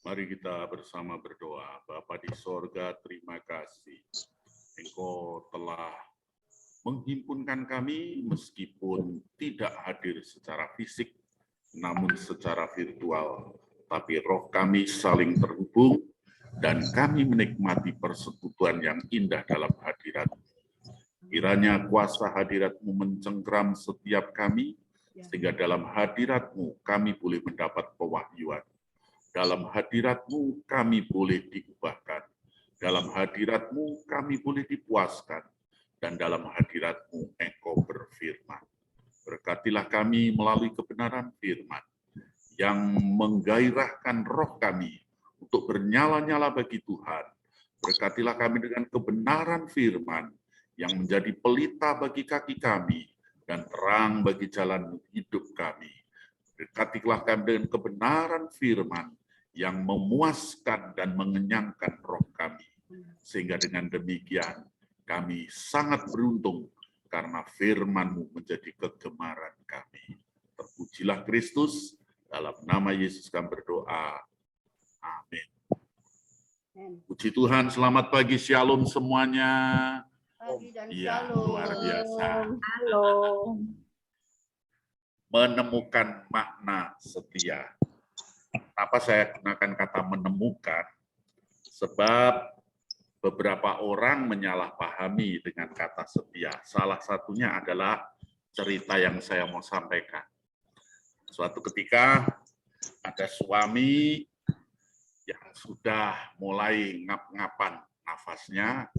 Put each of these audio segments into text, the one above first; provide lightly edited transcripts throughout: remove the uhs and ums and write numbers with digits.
Mari kita bersama berdoa. Bapa di sorga, terima kasih. Engkau telah menghimpunkan kami meskipun tidak hadir secara fisik, namun secara virtual. Tapi roh kami saling terhubung dan kami menikmati persekutuan yang indah dalam hadirat. Kiranya kuasa hadirat-Mu mencengkram setiap kami, sehingga dalam hadirat-Mu kami boleh mendapat pewahyuan. Dalam hadirat-Mu kami boleh diubahkan. Dalam hadirat-Mu kami boleh dipuaskan. Dan dalam hadirat-Mu Engkau berfirman. Berkatilah kami melalui kebenaran firman yang menggairahkan roh kami untuk bernyala-nyala bagi Tuhan. Berkatilah kami dengan kebenaran firman yang menjadi pelita bagi kaki kami dan terang bagi jalan hidup kami. Berkatilah kami dengan kebenaran firman yang memuaskan dan mengenyangkan roh kami. Sehingga dengan demikian kami sangat beruntung karena firman-Mu menjadi kegemaran kami. Terpujilah Kristus, dalam nama Yesus kami berdoa. Amin. Puji Tuhan, selamat pagi, shalom semuanya. Pagi dan Iya, shalom. luar biasa. Halo. Menemukan makna setia. Kenapa saya gunakan kata menemukan? Sebab beberapa orang menyalahpahami dengan kata setia. Salah satunya adalah cerita yang saya mau sampaikan. Suatu ketika ada suami yang sudah mulai ngap-ngapan nafasnya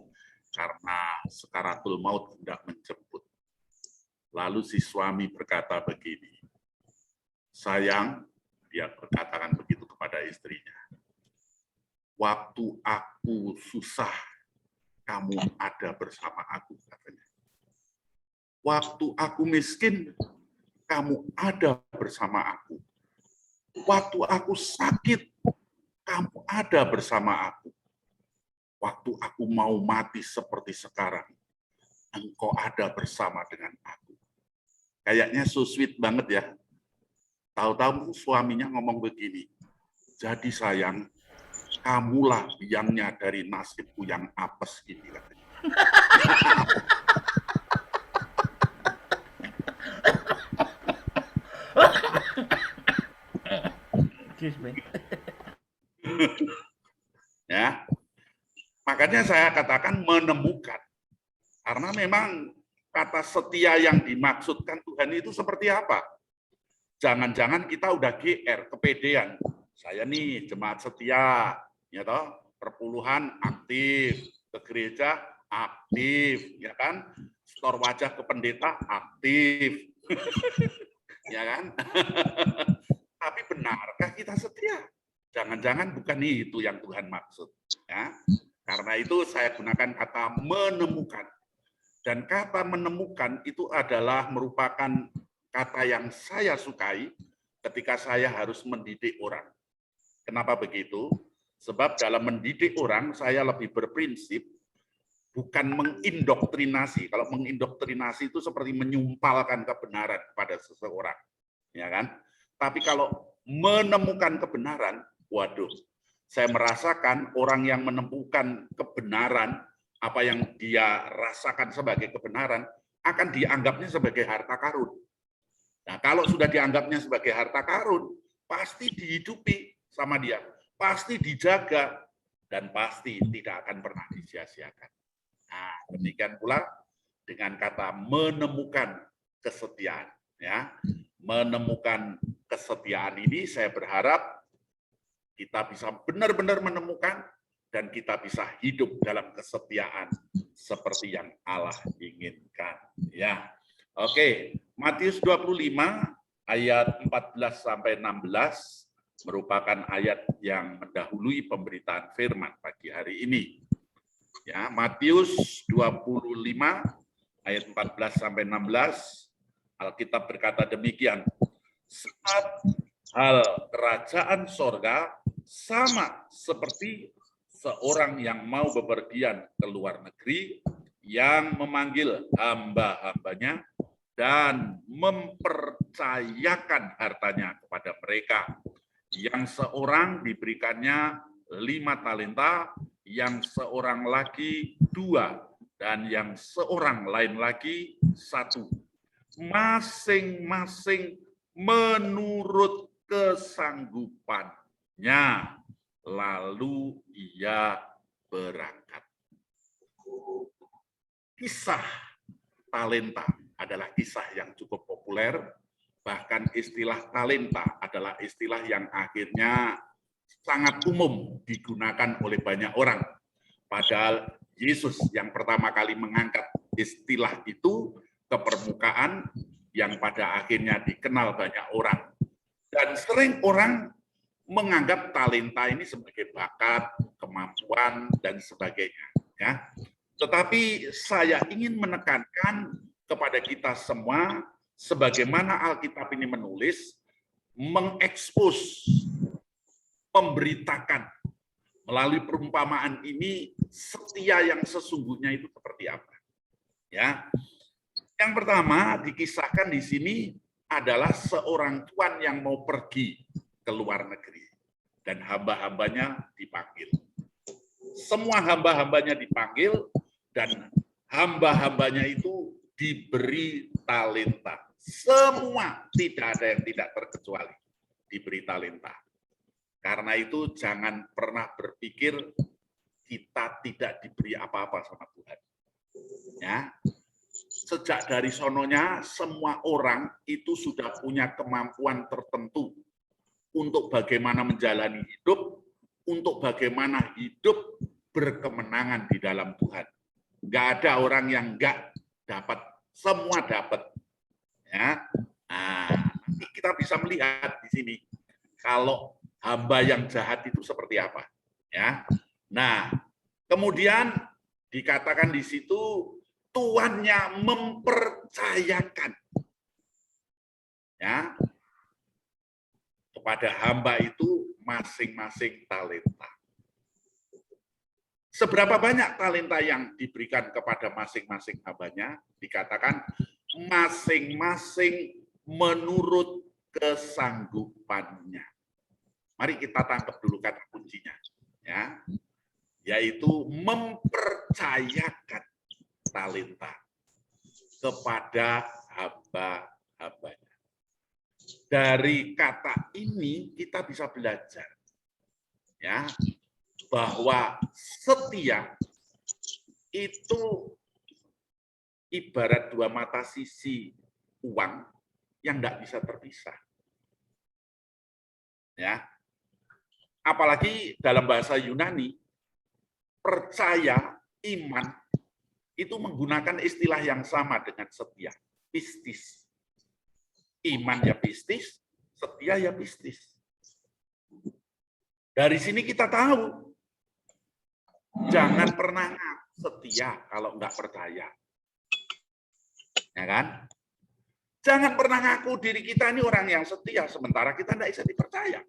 karena sekaratul maut hendak menjemput. Lalu si suami berkata begini, sayang, dia berkatakan begitu kepada istrinya, waktu aku susah, kamu ada bersama aku, katanya. Waktu aku miskin, kamu ada bersama aku. Waktu aku sakit, kamu ada bersama aku. Waktu aku mau mati seperti sekarang, engkau ada bersama dengan aku. Kayaknya so sweet banget ya. Tahu-tahu suaminya ngomong begini, jadi sayang, kamulah biangnya dari nasibku yang apes ini, katanya. Ya, makanya saya katakan menemukan, karena memang kata setia yang dimaksudkan Tuhan itu seperti apa? Jangan-jangan kita udah GR, kepedean. Saya nih jemaat setia, ya toh, perpuluhan aktif, ke gereja aktif, ya kan? Store wajah ke pendeta aktif. Ya kan? Tapi benarkah kita setia? Jangan-jangan bukan itu yang Tuhan maksud, ya. Karena itu saya gunakan kata menemukan. Dan kata menemukan itu adalah merupakan kata yang saya sukai ketika saya harus mendidik orang. Kenapa begitu? Sebab dalam mendidik orang, saya lebih berprinsip bukan mengindoktrinasi. Kalau mengindoktrinasi itu seperti menyumpalkan kebenaran kepada seseorang, ya kan? Tapi kalau menemukan kebenaran, waduh, saya merasakan orang yang menemukan kebenaran, apa yang dia rasakan sebagai kebenaran, akan dianggapnya sebagai harta karun. Nah, kalau sudah dianggapnya sebagai harta karun, pasti dihidupi sama dia, pasti dijaga, dan pasti tidak akan pernah disia-siakan. Nah, demikian pula dengan kata menemukan kesetiaan. Ya, menemukan kesetiaan ini saya berharap kita bisa benar-benar menemukan dan kita bisa hidup dalam kesetiaan seperti yang Allah inginkan. Ya. Oke, Matius 25 ayat 14 sampai 16 merupakan ayat yang mendahului pemberitaan firman pagi hari ini. Ya, Matius 25 ayat 14 sampai 16 Alkitab berkata demikian. Sebab hal kerajaan sorga sama seperti seorang yang mau bepergian ke luar negeri yang memanggil hamba-hambanya dan mempercayakan hartanya kepada mereka. Yang seorang diberikannya 5 talenta, yang seorang lagi 2, dan yang seorang lain lagi 1. Masing-masing menurut kesanggupannya. Lalu ia berangkat. Kisah talenta adalah kisah yang cukup populer. Bahkan istilah talenta adalah istilah yang akhirnya sangat umum digunakan oleh banyak orang. Padahal Yesus yang pertama kali mengangkat istilah itu ke permukaan yang pada akhirnya dikenal banyak orang. Dan sering orang menganggap talenta ini sebagai bakat, kemampuan, dan sebagainya. Ya. Tetapi saya ingin menekankan kepada kita semua, sebagaimana Alkitab ini menulis, mengekspos, memberitakan melalui perumpamaan ini setia yang sesungguhnya itu seperti apa. Ya. Yang pertama dikisahkan di sini adalah seorang tuan yang mau pergi ke luar negeri dan hamba-hambanya dipanggil. Semua hamba-hambanya dipanggil dan hamba-hambanya itu diberi talenta. Semua, tidak ada yang tidak terkecuali diberi talenta. Karena itu jangan pernah berpikir kita tidak diberi apa-apa sama Tuhan. Ya. Sejak dari sononya, semua orang itu sudah punya kemampuan tertentu untuk bagaimana menjalani hidup, untuk bagaimana hidup berkemenangan di dalam Tuhan. Nggak ada orang yang nggak dapat, semua dapat. Ya, nah, nanti kita bisa melihat di sini kalau hamba yang jahat itu seperti apa. Ya, nah, kemudian dikatakan di situ tuannya mempercayakan, ya, kepada hamba itu masing-masing talenta. Seberapa banyak talenta yang diberikan kepada masing-masing hambanya? Dikatakan masing-masing menurut kesanggupannya. Mari kita tangkap dulu kata kuncinya, ya, yaitu mempercayakan talenta kepada hamba-hambanya. Dari kata ini kita bisa belajar, ya, bahwa setia itu ibarat dua mata sisi uang yang tidak bisa terpisah. Ya, apalagi dalam bahasa Yunani, percaya, iman itu menggunakan istilah yang sama dengan setia, pistis. Iman ya pistis, setia ya pistis. Dari sini kita tahu, jangan pernah setia kalau nggak percaya. Ya kan? Jangan pernah ngaku diri kita ini orang yang setia, sementara kita tidak bisa dipercaya.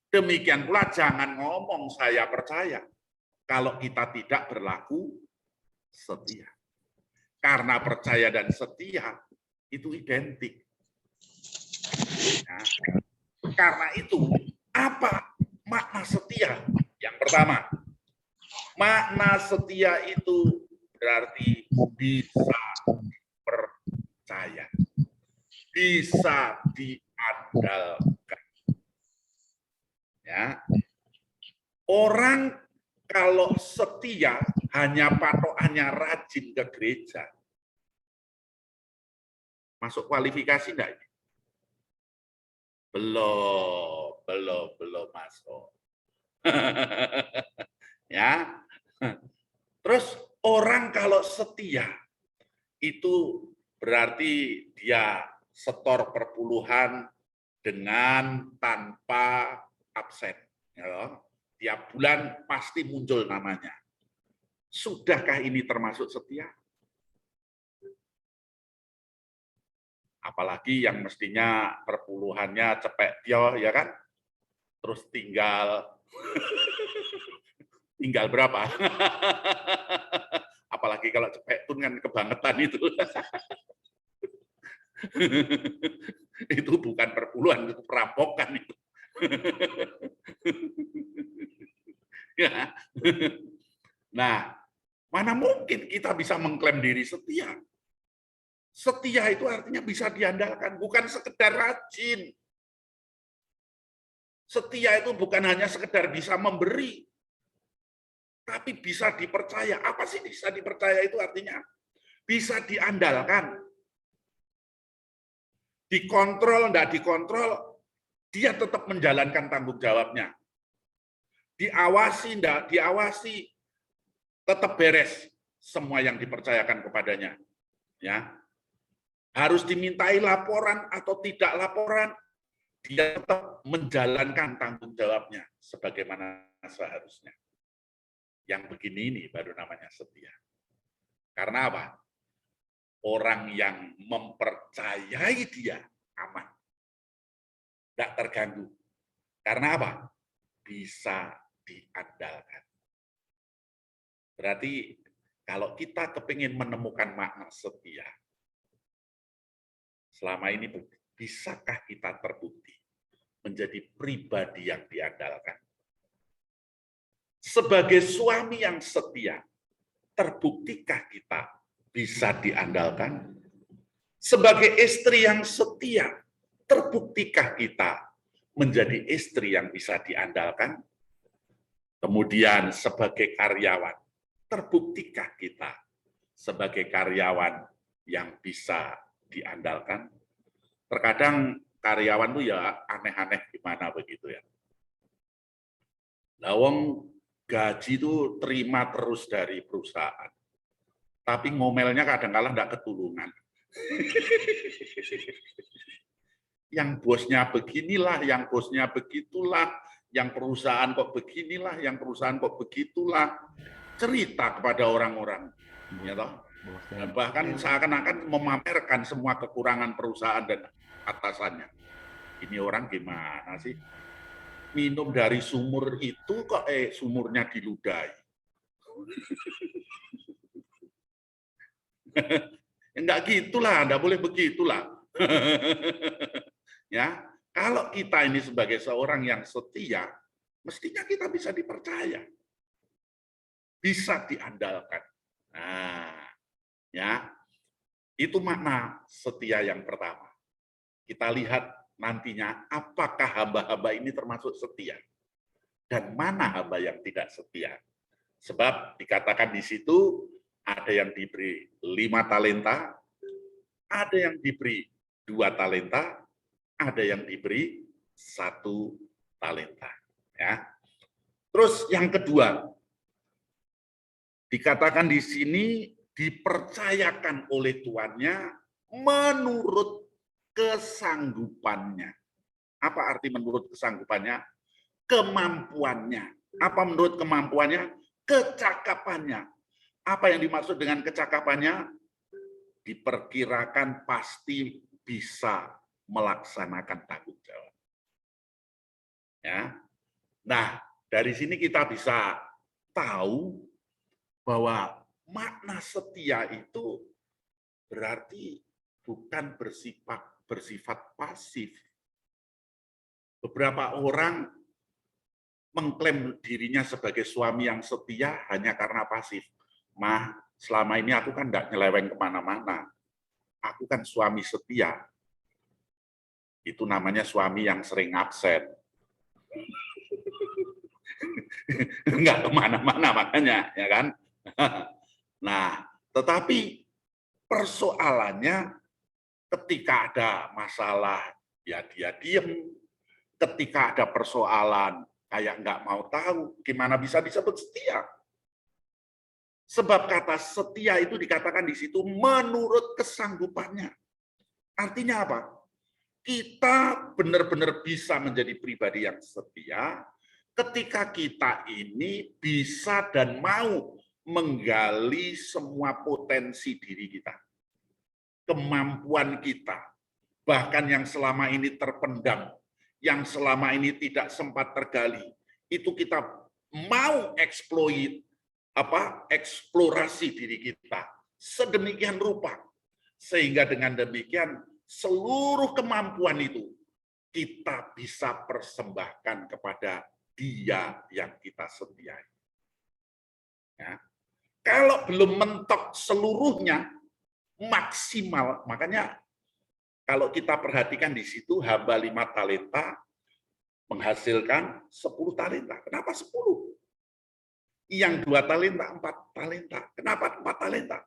Demikian pula jangan ngomong saya percaya, kalau kita tidak berlaku setia. Karena percaya dan setia itu identik. Nah, karena itu, apa makna setia? Yang pertama, makna setia itu berarti bisa percaya, bisa diandalkan. Ya, orang kalau setia hanya patokannya rajin ke gereja, masuk kualifikasi enggak? Belum masuk. Ya. Terus orang kalau setia itu berarti dia setor perpuluhan dengan tanpa absen. Ya. Tiap bulan pasti muncul namanya. Sudahkah ini termasuk setia? Apalagi yang mestinya perpuluhannya cepet dia, ya kan? Terus tinggal berapa? Apalagi kalau cepetun kan kebangetan itu. Itu bukan perpuluhan, itu perampokan itu. Ya. Nah, mana mungkin kita bisa mengklaim diri setia? Setia itu artinya bisa diandalkan, bukan sekedar rajin. Setia itu bukan hanya sekedar bisa memberi, tapi bisa dipercaya. Apa sih bisa dipercaya itu artinya? Bisa diandalkan. Dikontrol, enggak dikontrol, dia tetap menjalankan tanggung jawabnya. Diawasi, enggak diawasi, tetap beres semua yang dipercayakan kepadanya. Ya, harus dimintai laporan atau tidak laporan, dia tetap menjalankan tanggung jawabnya sebagaimana seharusnya. Yang begini ini baru namanya setia. Karena apa? Orang yang mempercayai dia aman, tidak terganggu. Karena apa? Bisa diandalkan. Berarti kalau kita kepingin menemukan makna setia, selama ini bisakah kita terbukti menjadi pribadi yang diandalkan? Sebagai suami yang setia, terbuktikah kita bisa diandalkan? Sebagai istri yang setia, terbuktikah kita menjadi istri yang bisa diandalkan? Kemudian sebagai karyawan, terbuktikah kita sebagai karyawan yang bisa diandalkan? Terkadang karyawan itu ya aneh-aneh gimana begitu ya. Lawang gaji itu terima terus dari perusahaan. Tapi ngomelnya kadang-kala enggak ketulungan. Yang bosnya beginilah, yang bosnya begitulah, yang perusahaan kok beginilah, yang perusahaan kok begitulah. Cerita kepada orang-orang. Ya toh? Bahkan seakan-akan memamerkan semua kekurangan perusahaan dan atasannya. Ini orang gimana sih? Minum dari sumur itu kok sumurnya diludahi. Enggak gitulah, enggak boleh begitulah. Ya, kalau kita ini sebagai seorang yang setia, mestinya kita bisa dipercaya. Bisa diandalkan. Nah, ya. Itu makna setia yang pertama. Kita lihat nantinya apakah hamba-hamba ini termasuk setia dan mana hamba yang tidak setia. Sebab dikatakan di situ ada yang diberi 5 talenta, ada yang diberi 2 talenta, ada yang diberi 1 talenta. Ya. Terus yang kedua, dikatakan di sini dipercayakan oleh tuannya menurut kesanggupannya. Apa arti menurut kesanggupannya? Kemampuannya. Apa menurut kemampuannya? Kecakapannya. Apa yang dimaksud dengan kecakapannya? Diperkirakan pasti bisa melaksanakan tanggung jawab. Ya. Nah, dari sini kita bisa tahu bahwa makna setia itu berarti bukan bersifat pasif. Beberapa orang mengklaim dirinya sebagai suami yang setia hanya karena pasif. Mah, selama ini aku kan enggak nyeleweng kemana-mana. Aku kan suami setia. Itu namanya suami yang sering absen. Enggak kemana-mana makanya, ya kan? Nah, tetapi persoalannya ketika ada masalah, ya dia diem. Ketika ada persoalan, kayak nggak mau tahu, gimana bisa disebut setia? Sebab kata setia itu dikatakan di situ menurut kesanggupannya. Artinya apa? Kita benar-benar bisa menjadi pribadi yang setia ketika kita ini bisa dan mau menggali semua potensi diri kita, kemampuan kita, bahkan yang selama ini terpendam, yang selama ini tidak sempat tergali, itu kita mau eksploit, eksplorasi diri kita sedemikian rupa sehingga dengan demikian seluruh kemampuan itu kita bisa persembahkan kepada Dia yang kita setiai. Ya. Kalau belum mentok seluruhnya maksimal, makanya kalau kita perhatikan di situ hamba 5 talenta menghasilkan 10 talenta. Kenapa 10? Yang 2 talenta, 4 talenta. Kenapa 4 talenta?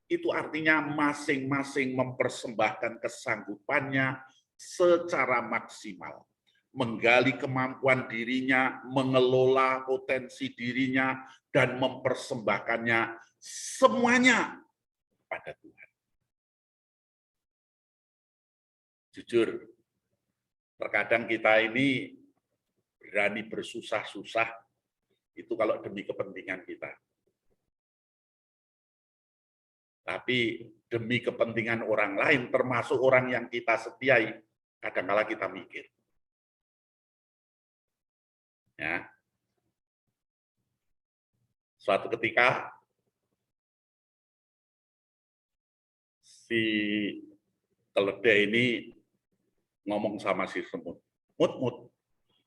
Itu artinya masing-masing mempersembahkan kesanggupannya secara maksimal. Menggali kemampuan dirinya, mengelola potensi dirinya, dan mempersembahkannya semuanya pada Tuhan. Jujur, terkadang kita ini berani bersusah-susah, itu kalau demi kepentingan kita. Tapi demi kepentingan orang lain, termasuk orang yang kita setiai, kadang-kala kita mikir. Ya. Suatu ketika, si keledai ini ngomong sama si semut, Mut,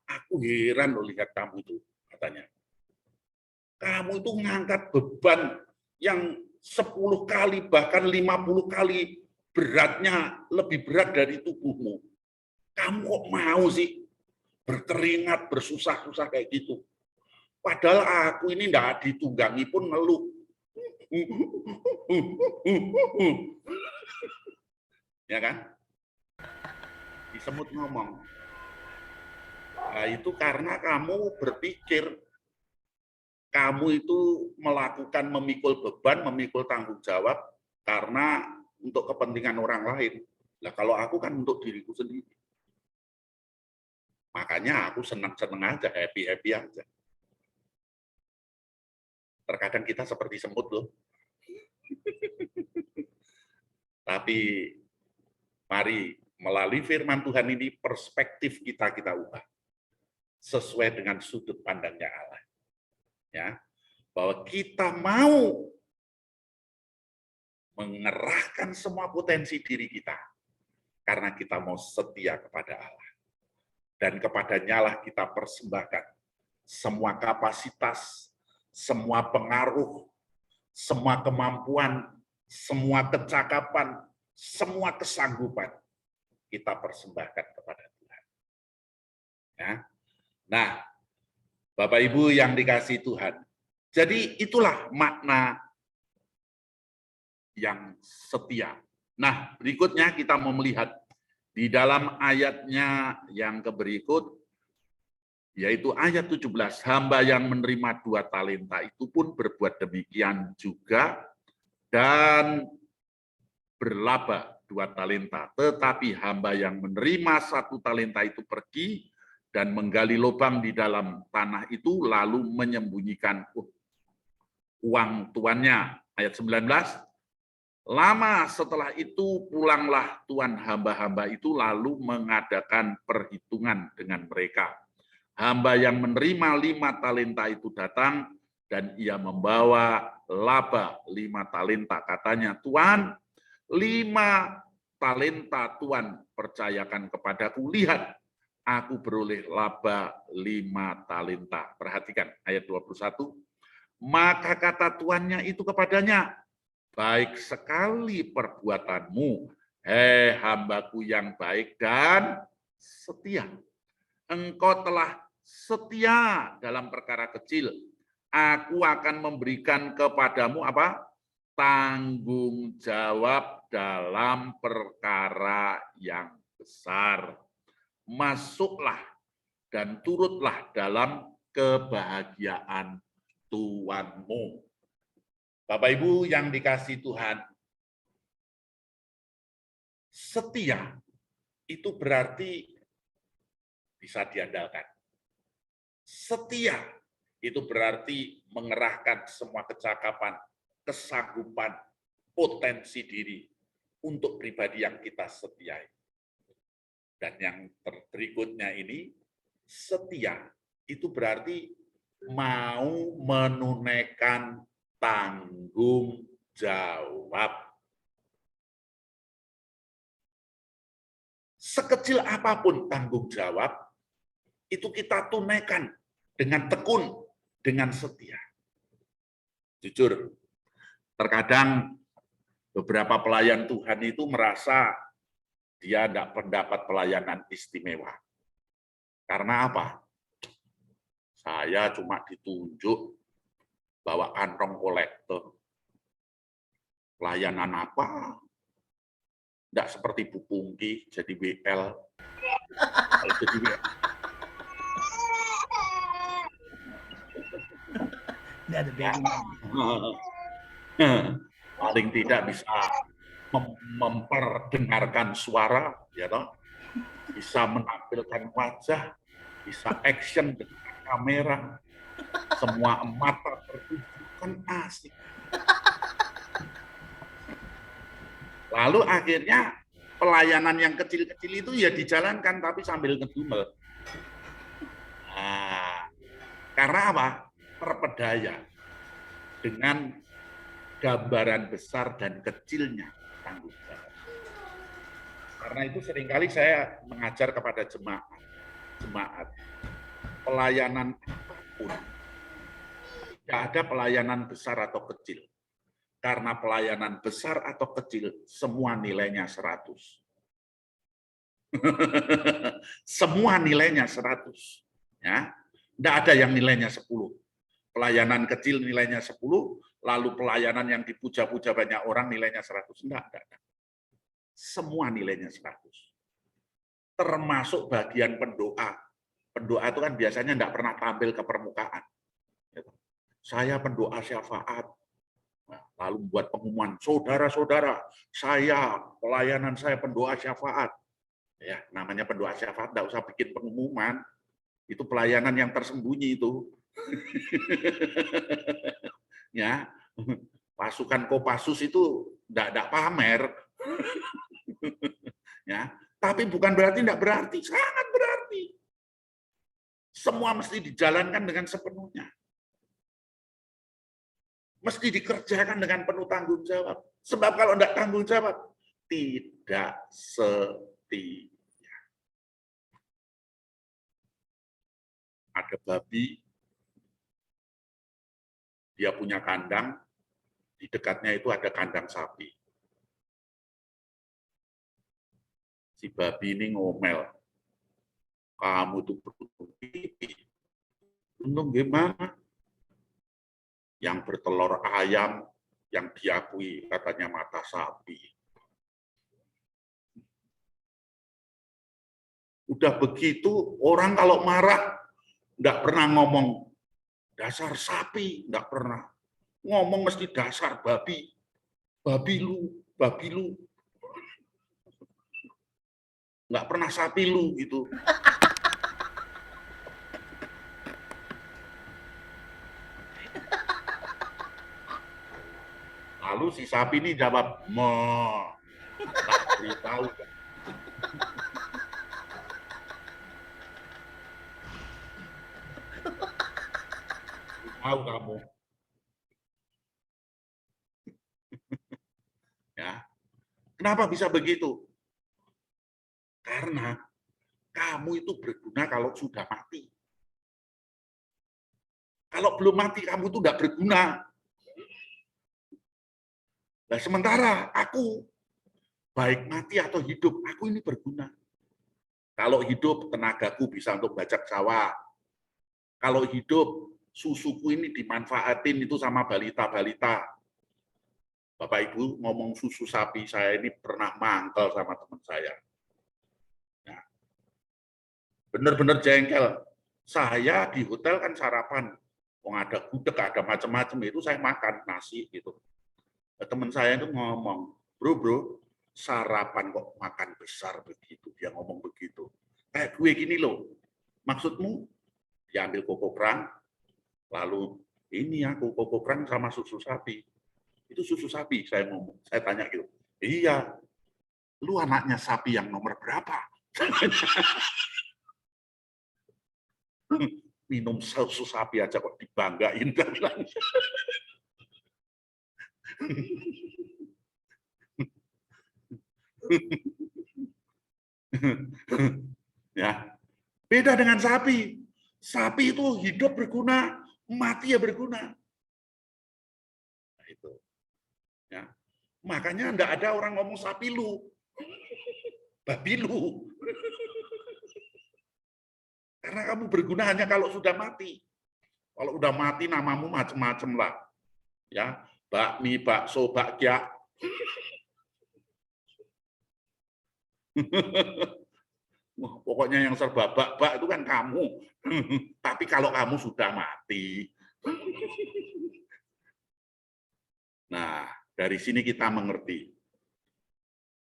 aku heran loh lihat kamu itu, katanya. Kamu itu ngangkat beban yang 10 kali, bahkan 50 kali beratnya lebih berat dari tubuhmu. Kamu kok mau sih berkeringat, bersusah-susah kayak gitu? Padahal aku ini enggak ditunggangi pun ngeluh. Ya kan? Si semut ngomong, nah itu karena kamu berpikir kamu itu melakukan memikul beban, memikul tanggung jawab karena untuk kepentingan orang lain. Nah, kalau aku kan untuk diriku sendiri. Makanya aku senang-senang aja, happy-happy aja. Terkadang kita seperti semut loh. Tapi mari melalui firman Tuhan ini perspektif kita ubah. Sesuai dengan sudut pandangnya Allah. Ya, bahwa kita mau mengerahkan semua potensi diri kita karena kita mau setia kepada Allah. Dan kepadanya lah kita persembahkan semua kapasitas, semua pengaruh, semua kemampuan, semua kecakapan, semua kesanggupan kita persembahkan kepada Tuhan. Ya. Nah, Bapak Ibu yang dikasihi Tuhan, jadi itulah makna yang setia. Nah, berikutnya kita mau melihat di dalam ayatnya yang berikut, yaitu ayat 17, hamba yang menerima 2 talenta itu pun berbuat demikian juga dan berlaba 2 talenta. Tetapi hamba yang menerima 1 talenta itu pergi dan menggali lubang di dalam tanah itu lalu menyembunyikan uang tuannya. Ayat 19, lama setelah itu pulanglah tuan hamba-hamba itu lalu mengadakan perhitungan dengan mereka. Hamba yang menerima 5 talenta itu datang dan ia membawa laba 5 talenta. Katanya, Tuan, 5 talenta Tuan percayakan kepadaku. Lihat, aku beroleh laba 5 talenta. Perhatikan ayat 21. Maka kata tuannya itu kepadanya, baik sekali perbuatanmu, hambaku yang baik dan setia. Engkau telah setia dalam perkara kecil. Aku akan memberikan kepadamu apa? Tanggung jawab dalam perkara yang besar. Masuklah dan turutlah dalam kebahagiaan Tuhanmu. Bapak Ibu yang dikasihi Tuhan, setia itu berarti bisa diandalkan. Setia itu berarti mengerahkan semua kecakapan, kesanggupan, potensi diri untuk pribadi yang kita setiai. Dan yang berikutnya ini, setia itu berarti mau menunaikan tanggung jawab. Sekecil apapun tanggung jawab, itu kita tunaikan dengan tekun, dengan setia. Jujur, terkadang beberapa pelayan Tuhan itu merasa dia tidak mendapat pelayanan istimewa. Karena apa? Saya cuma ditunjuk bawa kantong kolektor. Pelayanan apa? Tidak seperti Bu Pungki jadi WL. Jadi WL. Ya. Paling tidak bisa memperdengarkan suara, ya toh, bisa menampilkan wajah, bisa action dengan kamera, semua mata tertuju, kan asik. Lalu akhirnya pelayanan yang kecil-kecil itu ya dijalankan tapi sambil ngedumel. Nah, karena apa? Terpedaya dengan gambaran besar dan kecilnya tanggung jawab. Karena itu seringkali saya mengajar kepada jemaat, pelayanan apapun, tidak ada pelayanan besar atau kecil. Karena pelayanan besar atau kecil, semua nilainya 100. Semua nilainya 100. Ya. Tidak ada yang nilainya 10. Pelayanan kecil nilainya 10, lalu pelayanan yang dipuja-puja banyak orang nilainya 100. Tidak. Semua nilainya 100. Termasuk bagian pendoa. Pendoa itu kan biasanya tidak pernah tampil ke permukaan. Saya pendoa syafaat. Lalu buat pengumuman, saudara-saudara, pelayanan saya pendoa syafaat. Ya, namanya pendoa syafaat, tidak usah bikin pengumuman. Itu pelayanan yang tersembunyi itu. Ya, pasukan Kopassus itu tidak pamer. Ya, tapi bukan berarti tidak berarti, sangat berarti. Semua mesti dijalankan dengan sepenuhnya. Mesti dikerjakan dengan penuh tanggung jawab. Sebab kalau tidak tanggung jawab, tidak setia. Ada babi, dia punya kandang, di dekatnya itu ada kandang sapi. Si babi ini ngomel, kamu tuh beruntung pipi. Untung gimana? Yang bertelur ayam, yang diakui katanya mata sapi. Udah begitu, orang kalau marah, nggak pernah ngomong dasar sapi, nggak pernah. Ngomong mesti dasar babi. Babi lu, babi lu. Nggak pernah sapi lu, gitu. Lalu si sapi ini jawab, tak beritahu. Tahu kamu. Ya. Kenapa bisa begitu? Karena kamu itu berguna kalau sudah mati. Kalau belum mati, kamu itu tidak berguna. Nah, sementara aku, baik mati atau hidup, aku ini berguna. Kalau hidup, tenagaku bisa untuk bajak sawah. Kalau hidup, susuku ini dimanfaatin itu sama balita-balita. Bapak Ibu ngomong susu sapi, saya ini pernah mangkel sama teman saya. Nah, benar-benar jengkel. Saya di hotel kan sarapan. Ada gudeg, ada macam-macam, itu saya makan nasi gitu. Teman saya itu ngomong, bro, sarapan kok makan besar begitu. Dia ngomong begitu. Kayak gue gini loh, maksudmu diambil koko kerang, lalu ini aku koko kerang sama susu sapi. Itu susu sapi, saya ngomong. Saya tanya gitu, iya, lu anaknya sapi yang nomor berapa? minum susu sapi aja kok dibanggain. Bilang. Ya, beda dengan sapi. Sapi itu hidup berguna, mati ya berguna. Nah, itu. Ya. Makanya enggak ada orang ngomong sapi lu, babi lu. Karena kamu berguna hanya kalau sudah mati. Kalau udah mati namamu macam-macam lah. Ya, bakmi, bakso, bakya. Pokoknya yang serba bak-bak itu kan kamu. Tapi kalau kamu sudah mati. Nah, dari sini kita mengerti.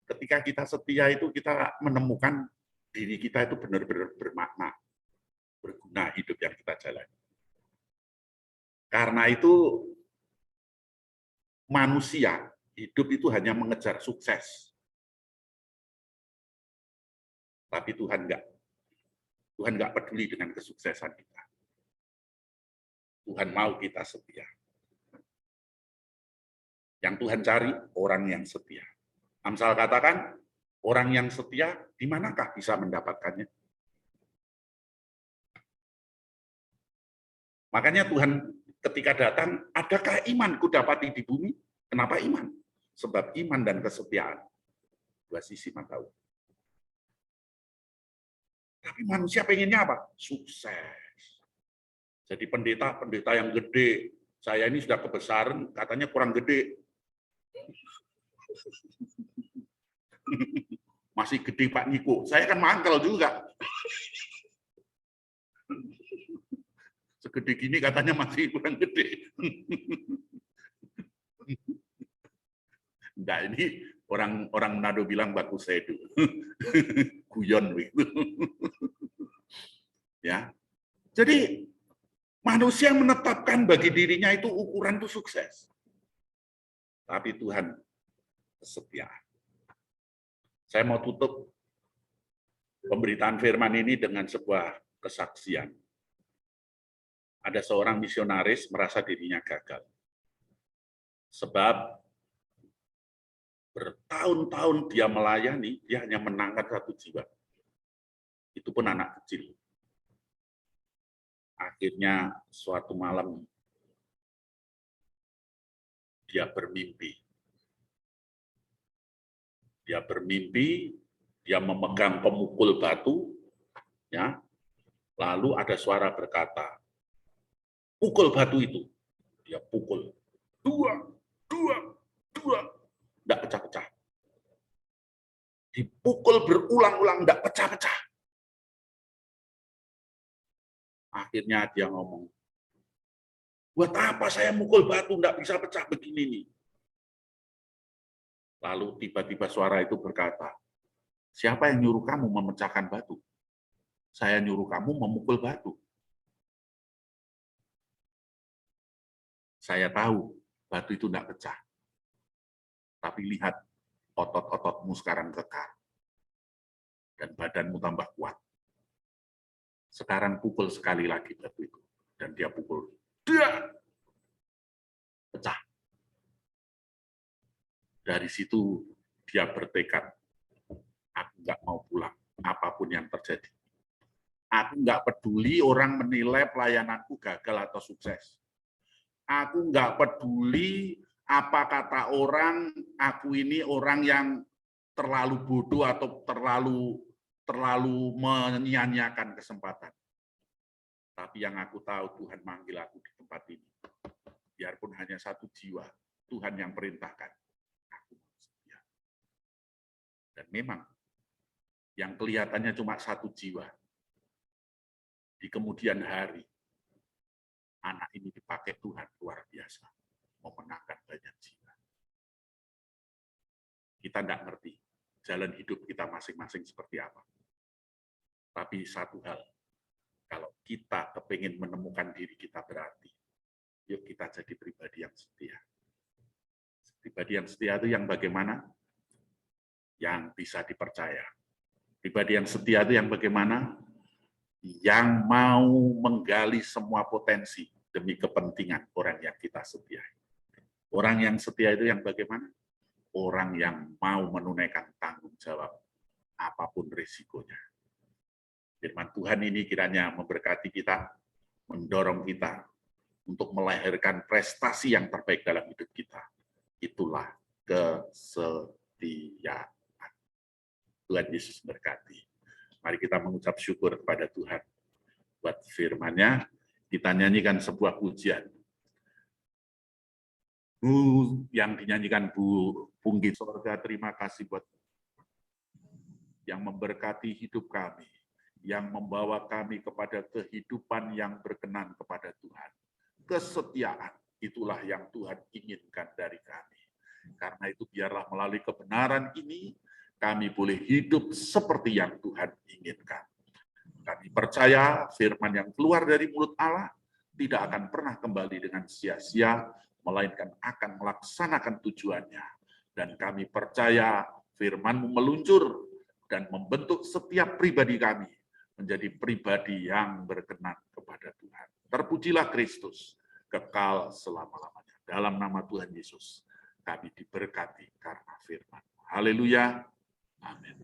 Ketika kita setia itu kita menemukan diri kita itu benar-benar bermakna, berguna hidup yang kita jalani. Karena itu manusia hidup itu hanya mengejar sukses. Tapi Tuhan enggak. Tuhan enggak peduli dengan kesuksesan kita. Tuhan mau kita setia. Yang Tuhan cari orang yang setia. Amsal katakan, orang yang setia di manakah bisa mendapatkannya? Makanya Tuhan ketika datang, adakah iman kudapati di bumi? Kenapa iman? Sebab iman dan kesetiaan dua sisi mata uang. Tapi manusia pengennya apa? Sukses. Jadi pendeta yang gede. Saya ini sudah kebesaran, katanya kurang gede. Masih gede Pak Niko. Saya kan mangkel juga. Segede gini katanya masih kurang gede. Enggak, ini orang Manado bilang bagus sedu. Guyon begitu. Ya. Jadi manusia menetapkan bagi dirinya itu ukuran itu sukses. Tapi Tuhan kesetiaan. Saya mau tutup pemberitaan firman ini dengan sebuah kesaksian. Ada seorang misionaris merasa dirinya gagal. Sebab bertahun-tahun dia melayani, dia hanya menangkan 1 jiwa. Itu pun anak kecil. Akhirnya suatu malam dia bermimpi. Dia memegang pemukul batu, ya. Lalu ada suara berkata, pukul batu itu. Dia pukul. 2, 2, 2. Tidak pecah-pecah. Dipukul berulang-ulang, tidak pecah-pecah. Akhirnya dia ngomong, buat apa saya mukul batu, tidak bisa pecah begini nih. Lalu tiba-tiba suara itu berkata, siapa yang nyuruh kamu memecahkan batu? Saya nyuruh kamu memukul batu. Saya tahu batu itu tidak pecah. Tapi lihat, otot-ototmu sekarang kekar. Dan badanmu tambah kuat. Sekarang pukul sekali lagi batu itu. Dan dia pukul. Dia pecah. Dari situ dia bertekad, aku nggak mau pulang, apapun yang terjadi. Aku nggak peduli orang menilai pelayananku gagal atau sukses. Aku nggak peduli apa kata orang, aku ini orang yang terlalu bodoh atau terlalu menyia-nyiakan kesempatan. Tapi yang aku tahu Tuhan manggil aku di tempat ini. Biarpun hanya 1 jiwa, Tuhan yang perintahkan. Dan memang yang kelihatannya cuma 1 jiwa, di kemudian hari, anak ini dipakai Tuhan luar biasa, memenangkan banyak jiwa. Kita tidak ngerti jalan hidup kita masing-masing seperti apa. Tapi satu hal, kalau kita kepingin menemukan diri kita berarti, yuk kita jadi pribadi yang setia. Pribadi yang setia itu yang bagaimana? Yang bisa dipercaya. Pribadi yang setia itu yang bagaimana? yang mau menggali semua potensi demi kepentingan orang yang kita setiai. Orang yang setia itu yang bagaimana? Orang yang mau menunaikan tanggung jawab apapun risikonya. Firman Tuhan ini kiranya memberkati kita, mendorong kita untuk melahirkan prestasi yang terbaik dalam hidup kita. Itulah kesetiaan. Tuhan Yesus berkati. Mari kita mengucap syukur kepada Tuhan. Buat firman-Nya, kita nyanyikan sebuah pujian. Yang dinyanyikan Bu Punggi. Surga, terima kasih buat yang memberkati hidup kami, yang membawa kami kepada kehidupan yang berkenan kepada Tuhan. Kesetiaan, itulah yang Tuhan inginkan dari kami. Karena itu biarlah melalui kebenaran ini, kami boleh hidup seperti yang Tuhan inginkan. Kami percaya firman yang keluar dari mulut Allah tidak akan pernah kembali dengan sia-sia, melainkan akan melaksanakan tujuannya. Dan kami percaya firman-Mu meluncur dan membentuk setiap pribadi kami menjadi pribadi yang berkenan kepada Tuhan. Terpujilah Kristus, kekal selama-lamanya. Dalam nama Tuhan Yesus, kami diberkati karena firman. Haleluya. Amin.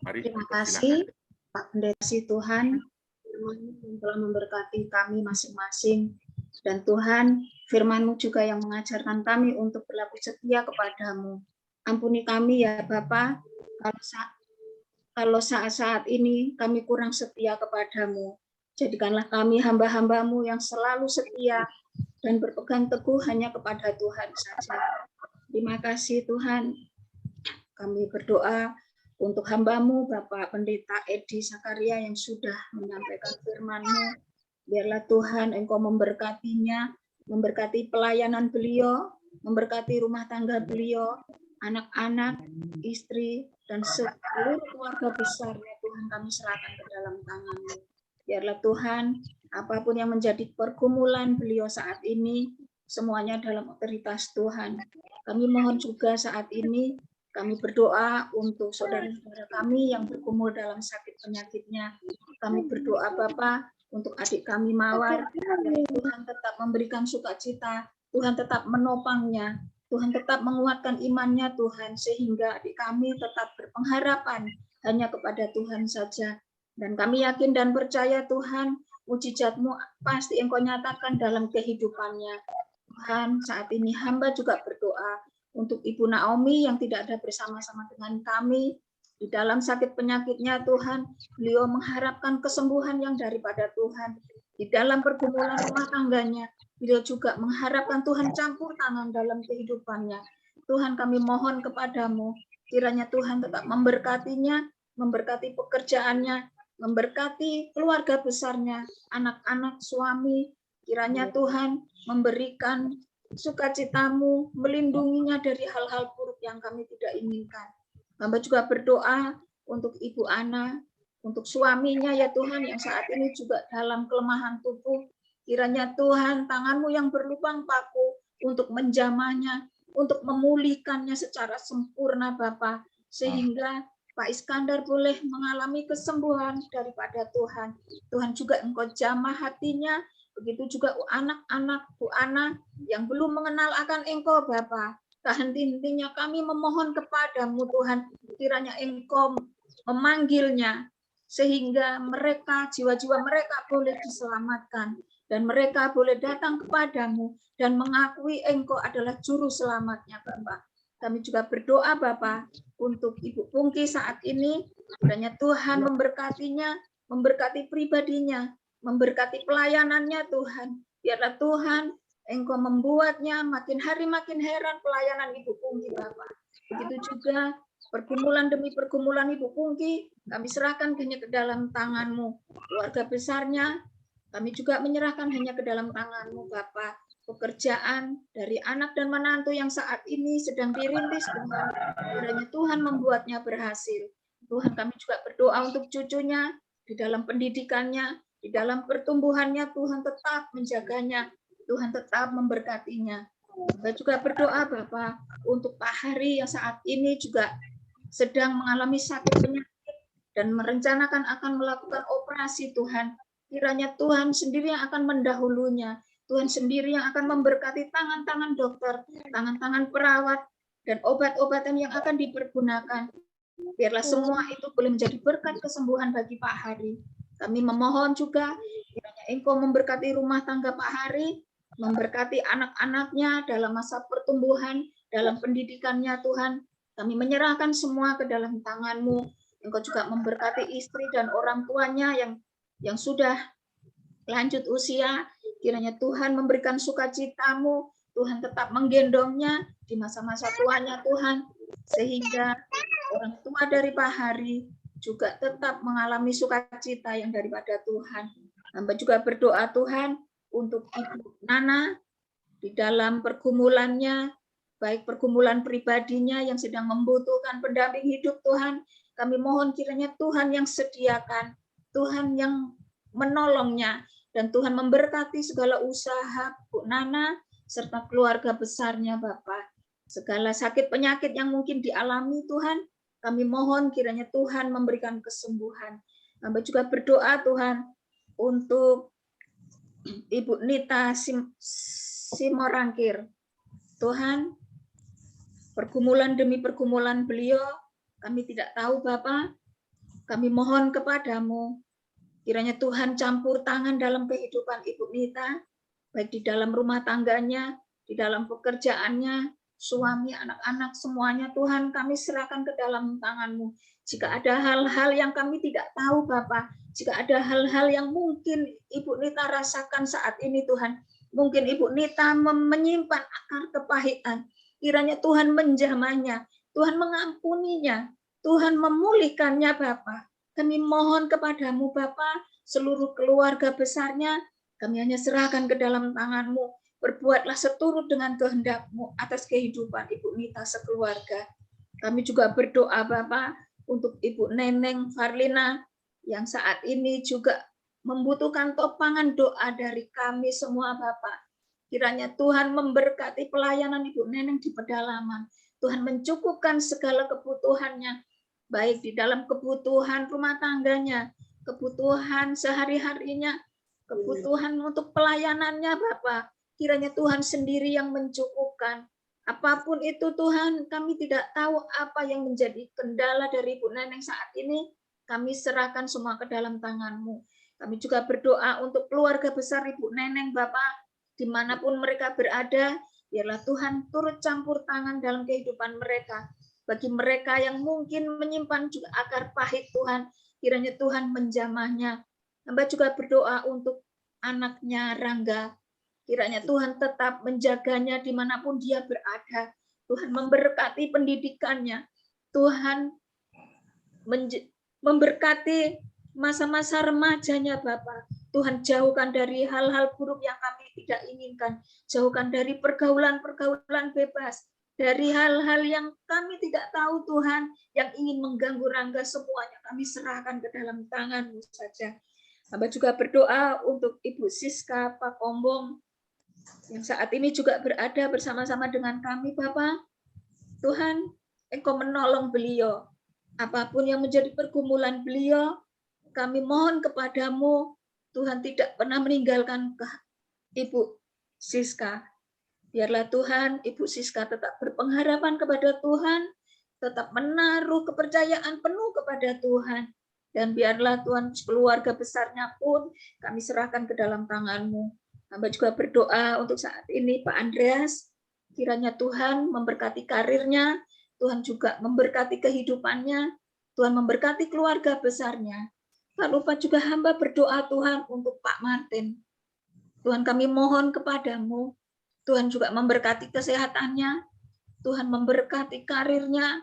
Mari Terima kasih Pak Pendeta Tuhan yang telah memberkati kami masing-masing, dan Tuhan firman-Mu juga yang mengajarkan kami untuk berlaku setia kepadamu. Ampuni kami ya Bapa kalau saat-saat ini kami kurang setia kepadamu. Jadikanlah kami hamba-hamba-Mu yang selalu setia dan berpegang teguh hanya kepada Tuhan saja. Terima kasih Tuhan. Kami berdoa untuk hamba-Mu, Bapak Pendeta Edi Zakaria yang sudah menyampaikan firman-Mu. Biarlah Tuhan Engkau memberkatinya, memberkati pelayanan beliau, memberkati rumah tangga beliau, anak-anak, istri, dan seluruh keluarga besarnya. Tuhan kami serahkan ke dalam tangan-Mu. Biarlah Tuhan, apapun yang menjadi pergumulan beliau saat ini, semuanya dalam otoritas Tuhan. Kami mohon juga saat ini, kami berdoa untuk saudara-saudara kami yang bergumul dalam sakit penyakitnya. Kami berdoa Bapa untuk adik kami Mawar, Tuhan tetap memberikan sukacita, Tuhan tetap menopangnya, Tuhan tetap menguatkan imannya Tuhan, sehingga adik kami tetap berpengharapan hanya kepada Tuhan saja. Dan kami yakin dan percaya Tuhan, mujizat-Mu pasti Engkau nyatakan dalam kehidupannya. Tuhan, saat ini hamba juga berdoa untuk Ibu Naomi yang tidak ada bersama-sama dengan kami di dalam sakit penyakitnya Tuhan, beliau mengharapkan kesembuhan yang daripada Tuhan. Di dalam pergumulan rumah tangganya, beliau juga mengharapkan Tuhan campur tangan dalam kehidupannya. Tuhan kami mohon kepadamu, kiranya Tuhan tetap memberkatinya, memberkati pekerjaannya, memberkati keluarga besarnya, anak-anak, suami, kiranya Tuhan memberikan sukacitamu, melindunginya dari hal-hal buruk yang kami tidak inginkan. Hamba juga berdoa untuk Ibu Ana, untuk suaminya ya Tuhan yang saat ini juga dalam kelemahan tubuh. Kiranya Tuhan tangan-Mu yang berlubang paku untuk menjamahnya, untuk memulihkannya secara sempurna Bapa, sehingga Pak Iskandar boleh mengalami kesembuhan daripada Tuhan. Tuhan juga Engkau jamah hatinya, begitu juga anak-anak Bu Ana yang belum mengenal akan Engkau Bapa. Henti-hentinya kami memohon kepadamu Tuhan, kiranya Engkau memanggilnya, sehingga mereka, jiwa-jiwa mereka boleh diselamatkan, dan mereka boleh datang kepadamu, dan mengakui Engkau adalah juru selamatnya Bapak. Kami juga berdoa Bapak, untuk Ibu Pungki saat ini, kiranya Tuhan memberkatinya, memberkati pribadinya, memberkati pelayanannya Tuhan. Biarlah Tuhan Engkau membuatnya makin hari makin heran pelayanan Ibu Pungki Bapak. Begitu juga pergumulan demi pergumulan Ibu Pungki, kami serahkan hanya ke dalam tangan-Mu. Keluarga besarnya, kami juga menyerahkan hanya ke dalam tangan-Mu Bapak. Pekerjaan dari anak dan menantu yang saat ini sedang dirintis Tuhan, kiranya Tuhan membuatnya berhasil. Tuhan kami juga berdoa untuk cucunya, di dalam pendidikannya, di dalam pertumbuhannya, Tuhan tetap menjaganya, Tuhan tetap memberkatinya. Hamba juga berdoa Bapak untuk Pak Hari yang saat ini juga sedang mengalami sakit penyakit dan merencanakan akan melakukan operasi Tuhan. Kiranya Tuhan sendiri yang akan mendahulunya. Tuhan sendiri yang akan memberkati tangan-tangan dokter, tangan-tangan perawat, dan obat-obatan yang akan dipergunakan. Biarlah semua itu boleh menjadi berkat kesembuhan bagi Pak Hari. Kami memohon juga kiranya Engkau memberkati rumah tangga Pak Hari, memberkati anak-anaknya dalam masa pertumbuhan, dalam pendidikannya Tuhan. Kami menyerahkan semua ke dalam tangan-Mu. Engkau juga memberkati istri dan orang tuanya yang sudah lanjut usia. Kiranya Tuhan memberikan sukacita-Mu, Tuhan tetap menggendongnya di masa-masa tuanya Tuhan, sehingga orang tua dari Pak Hari juga tetap mengalami sukacita yang daripada Tuhan. Hamba juga berdoa Tuhan untuk Ibu Nana di dalam pergumulannya, baik pergumulan pribadinya yang sedang membutuhkan pendamping hidup Tuhan. Kami mohon kiranya Tuhan yang sediakan, Tuhan yang menolongnya, dan Tuhan memberkati segala usaha Bu Nana serta keluarga besarnya Bapak. Segala sakit penyakit yang mungkin dialami Tuhan, kami mohon kiranya Tuhan memberikan kesembuhan. Hamba juga berdoa Tuhan untuk Ibu Nita Simorangkir. Tuhan, pergumulan demi pergumulan beliau, kami tidak tahu Bapak. Kami mohon kepadamu, kiranya Tuhan campur tangan dalam kehidupan Ibu Nita, baik di dalam rumah tangganya, di dalam pekerjaannya, suami, anak-anak, semuanya Tuhan kami serahkan ke dalam tangan-Mu. Jika ada hal-hal yang kami tidak tahu Bapak, jika ada hal-hal yang mungkin Ibu Nita rasakan saat ini Tuhan, mungkin Ibu Nita menyimpan akar kepahitan, kiranya Tuhan menjamahnya, Tuhan mengampuninya, Tuhan memulihkannya Bapak. Kami mohon kepadamu Bapak, seluruh keluarga besarnya, kami hanya serahkan ke dalam tangan-Mu. Berbuatlah seturut dengan kehendak-Mu atas kehidupan Ibu Nita sekeluarga. Kami juga berdoa Bapak untuk Ibu Neneng Farlina yang saat ini juga membutuhkan topangan doa dari kami semua Bapak. Kiranya Tuhan memberkati pelayanan Ibu Neneng di pedalaman. Tuhan mencukupkan segala kebutuhannya, baik di dalam kebutuhan rumah tangganya, kebutuhan sehari-harinya, kebutuhan untuk pelayanannya Bapak. Kiranya Tuhan sendiri yang mencukupkan. Apapun itu Tuhan, kami tidak tahu apa yang menjadi kendala dari Ibu Neneng saat ini. Kami serahkan semua ke dalam tangan-Mu. Kami juga berdoa untuk keluarga besar Ibu Neneng Bapak, dimanapun mereka berada, biarlah Tuhan turut campur tangan dalam kehidupan mereka. Bagi mereka yang mungkin menyimpan juga akar pahit Tuhan, kiranya Tuhan menjamahnya. Hamba juga berdoa untuk anaknya Rangga. Kiranya Tuhan tetap menjaganya dimanapun dia berada. Tuhan memberkati pendidikannya. Tuhan memberkati masa-masa remajanya Bapak. Tuhan jauhkan dari hal-hal buruk yang kami tidak inginkan. Jauhkan dari pergaulan-pergaulan bebas. Dari hal-hal yang kami tidak tahu Tuhan, yang ingin mengganggu Rangga, semuanya kami serahkan ke dalam tangan-Mu saja. Hamba juga berdoa untuk Ibu Siska Pak Kombong, yang saat ini juga berada bersama-sama dengan kami Bapak. Tuhan, Engkau menolong beliau. Apapun yang menjadi pergumulan beliau, kami mohon kepadamu, Tuhan tidak pernah meninggalkan Ibu Siska. Biarlah Tuhan, Ibu Siska tetap berpengharapan kepada Tuhan, tetap menaruh kepercayaan penuh kepada Tuhan. Dan biarlah Tuhan, keluarga besarnya pun kami serahkan ke dalam tangan-Mu. Hamba juga berdoa untuk saat ini Pak Andreas, kiranya Tuhan memberkati karirnya, Tuhan juga memberkati kehidupannya, Tuhan memberkati keluarga besarnya. Tak lupa juga hamba berdoa Tuhan untuk Pak Martin. Tuhan kami mohon kepadamu, Tuhan juga memberkati kesehatannya, Tuhan memberkati karirnya,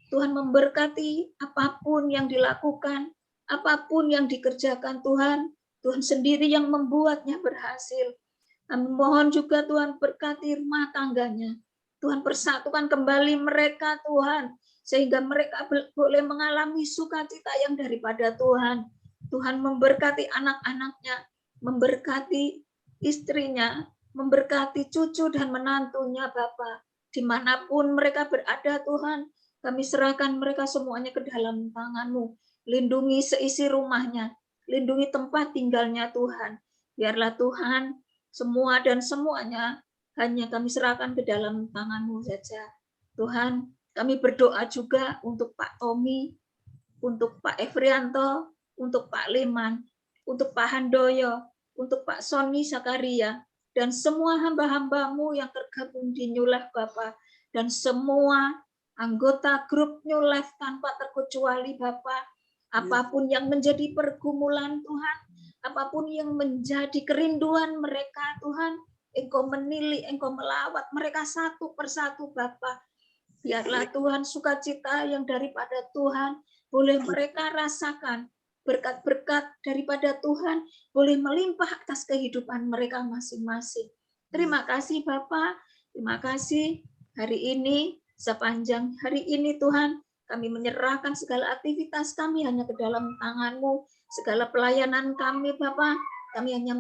Tuhan memberkati apapun yang dilakukan, apapun yang dikerjakan Tuhan, Tuhan sendiri yang membuatnya berhasil. Kami mohon juga Tuhan berkati rumah tangganya. Tuhan persatukan kembali mereka Tuhan, sehingga mereka boleh mengalami sukacita yang daripada Tuhan. Tuhan memberkati anak-anaknya, memberkati istrinya, memberkati cucu dan menantunya Bapa. Dimanapun mereka berada Tuhan, kami serahkan mereka semuanya ke dalam tangan-Mu. Lindungi seisi rumahnya, lindungi tempat tinggalnya Tuhan. Biarlah Tuhan, semua dan semuanya hanya kami serahkan ke dalam tangan-Mu saja. Tuhan, kami berdoa juga untuk Pak Tommy, untuk Pak Efrianto, untuk Pak Leman, untuk Pak Handoyo, untuk Pak Sony Sakaria, dan semua hamba-hamba-Mu yang tergabung di New Life Bapa, dan semua anggota grup New Life tanpa terkecuali Bapa, apapun yang menjadi pergumulan Tuhan, apapun yang menjadi kerinduan mereka Tuhan, Engkau menilik, Engkau melawat mereka satu persatu Bapa. Biarlah Tuhan sukacita yang daripada Tuhan boleh mereka rasakan, berkat-berkat daripada Tuhan boleh melimpah atas kehidupan mereka masing-masing. Terima kasih Bapak, terima kasih hari ini, sepanjang hari ini Tuhan, kami menyerahkan segala aktivitas kami hanya ke dalam tangan-Mu, segala pelayanan kami Bapak, kami hanya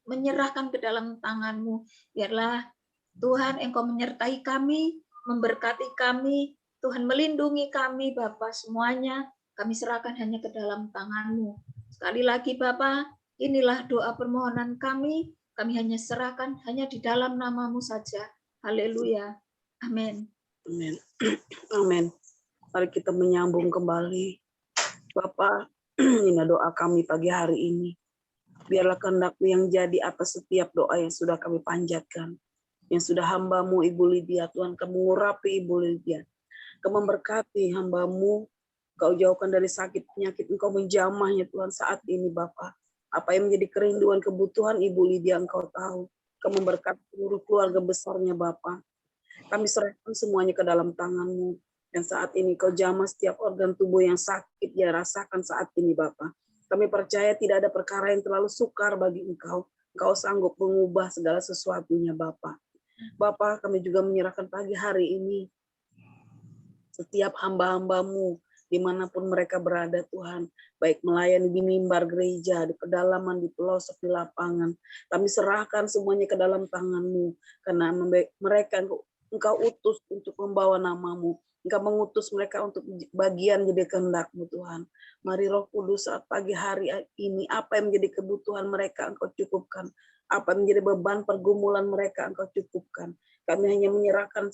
menyerahkan ke dalam tangan-Mu. Biarlah Tuhan Engkau menyertai kami, memberkati kami, Tuhan melindungi kami Bapa semuanya, kami serahkan hanya ke dalam tangan-Mu. Sekali lagi Bapa, inilah doa permohonan kami hanya serahkan hanya di dalam nama-Mu saja. Haleluya. Amin. Amin. Amin. Mari kita menyambung kembali. Bapa, ini doa kami pagi hari ini. Biarlah kehendak-Mu yang jadi atas setiap doa yang sudah kami panjatkan. Yang sudah hamba-Mu Ibu Lydia, Tuhan, Kamu mengurapi Ibu Lydia. Kau memberkati hamba-Mu, Kau jauhkan dari sakit penyakit, Engkau menjamahnya Tuhan saat ini Bapa. Apa yang menjadi kerinduan kebutuhan Ibu Lydia Engkau tahu. Kau memberkati seluruh keluarga besarnya Bapa. Kami serahkan semuanya ke dalam tangan-Mu. Dan saat ini Kau jamah setiap organ tubuh yang sakit dia rasakan saat ini Bapa. Kami percaya tidak ada perkara yang terlalu sukar bagi Engkau. Engkau sanggup mengubah segala sesuatunya Bapa. Bapa, kami juga menyerahkan pagi hari ini setiap hamba-hamba-Mu dimanapun mereka berada Tuhan, baik melayani di mimbar gereja, di pedalaman, di pelosok, di lapangan. Kami serahkan semuanya ke dalam tangan-Mu, karena mereka Engkau utus untuk membawa nama-Mu. Engkau mengutus mereka untuk bagian jadi kehendak-Mu Tuhan. Mari Roh Kudus saat pagi hari ini, apa yang menjadi kebutuhan mereka Engkau cukupkan. Apa yang menjadi beban pergumulan mereka Engkau cukupkan. Kami hanya menyerahkan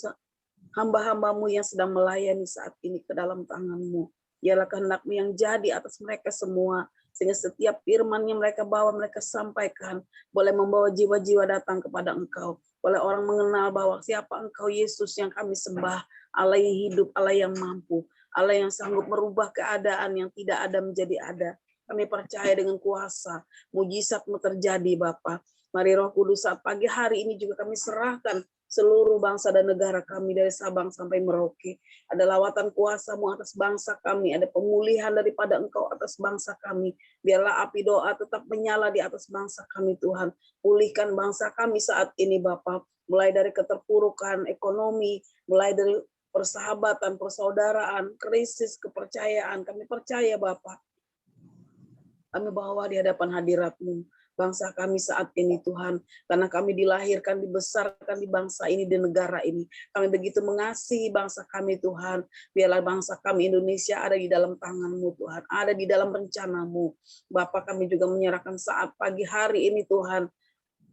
hamba-hamba-Mu yang sedang melayani saat ini ke dalam tangan-Mu. Biarlah kehendak-Mu yang jadi atas mereka semua. Sehingga setiap firman yang mereka bawa, mereka sampaikan. Boleh membawa jiwa-jiwa datang kepada Engkau. Boleh orang mengenal bahwa siapa Engkau Yesus yang kami sembah. Allah yang hidup, Allah yang mampu. Allah yang sanggup merubah keadaan yang tidak ada menjadi ada. Kami percaya dengan kuasa. Mujizat-Mu terjadi Bapa. Mari Roh Kudus saat pagi hari ini juga kami serahkan seluruh bangsa dan negara kami dari Sabang sampai Merauke. Ada lawatan kuasa-Mu atas bangsa kami, ada pemulihan daripada Engkau atas bangsa kami. Biarlah api doa tetap menyala di atas bangsa kami Tuhan. Pulihkan bangsa kami saat ini Bapa, mulai dari keterpurukan ekonomi, mulai dari persahabatan, persaudaraan, krisis kepercayaan. Kami percaya Bapa, kami bawa di hadapan hadirat-Mu bangsa kami saat ini Tuhan, karena kami dilahirkan, dibesarkan di bangsa ini, di negara ini. Kami begitu mengasihi bangsa kami Tuhan. Biarlah bangsa kami Indonesia ada di dalam tangan-Mu Tuhan, ada di dalam rencana-Mu. Bapa, kami juga menyerahkan saat pagi hari ini Tuhan,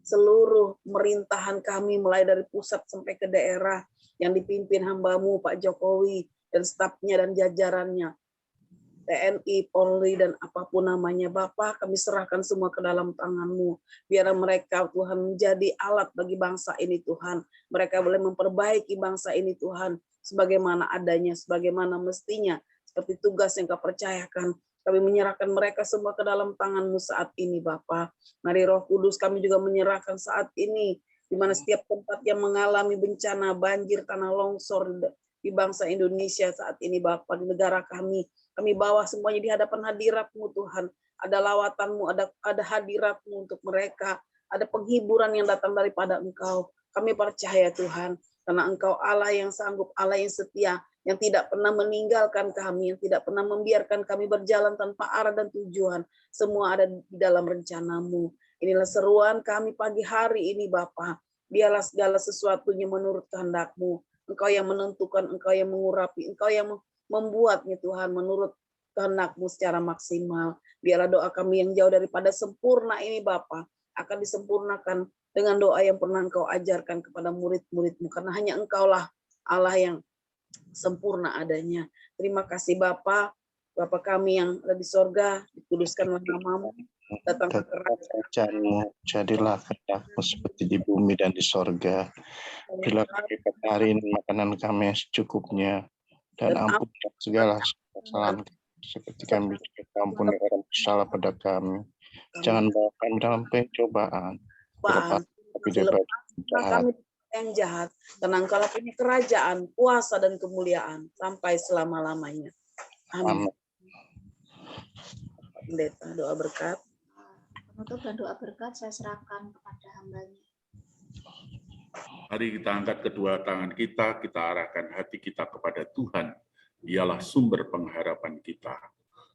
seluruh pemerintahan kami mulai dari pusat sampai ke daerah yang dipimpin hamba-Mu Pak Jokowi dan stafnya dan jajarannya. TNI, Polri, dan apapun namanya Bapa, kami serahkan semua ke dalam tangan-Mu. Biar mereka Tuhan menjadi alat bagi bangsa ini Tuhan. Mereka boleh memperbaiki bangsa ini Tuhan, sebagaimana adanya, sebagaimana mestinya, seperti tugas yang Kau percayakan. Kami menyerahkan mereka semua ke dalam tangan-Mu saat ini Bapa. Mari Roh Kudus kami juga menyerahkan saat ini, di mana setiap tempat yang mengalami bencana, banjir, tanah longsor di bangsa Indonesia saat ini Bapa, di negara kami. Kami bawa semuanya di hadapan hadirat-Mu Tuhan. Ada lawatan-Mu, ada hadirat-Mu untuk mereka. Ada penghiburan yang datang daripada Engkau. Kami percaya Tuhan, karena Engkau Allah yang sanggup, Allah yang setia, yang tidak pernah meninggalkan kami, yang tidak pernah membiarkan kami berjalan tanpa arah dan tujuan. Semua ada di dalam rencana-Mu. Inilah seruan kami pagi hari ini Bapa. Biarlah segala sesuatunya menurut kehendak-Mu. Engkau yang menentukan, Engkau yang mengurapi, Engkau yang membuatnya Tuhan menurut kehendak-Mu secara maksimal. Biarlah doa kami yang jauh daripada sempurna ini Bapa akan disempurnakan dengan doa yang pernah Engkau ajarkan kepada murid-murid-Mu. Karena hanya Engkaulah Allah yang sempurna adanya. Terima kasih Bapa, Bapa kami yang ada di sorga, dikuduskanlah nama-Mu, datang ke Kerajaanmu, jadilah kehendak-Mu seperti di bumi dan di sorga. Berilah kami pada hari ini makanan kami yang secukupnya, dan ampunilah segala kesalahan kami, seperti kami juga ampuni orang bersalah pada kami. Jangan bawa kami dalam pencobaan, tapi daripada jahat. Kami yang jahat, karena Engkaulah punya kerajaan, kuasa dan kemuliaan sampai selama-lamanya. Amin. Pendeta, doa berkat. Penutup dan doa berkat saya serahkan kepada hamba-Nya. Mari kita angkat kedua tangan kita arahkan hati kita kepada Tuhan. Dialah sumber pengharapan kita.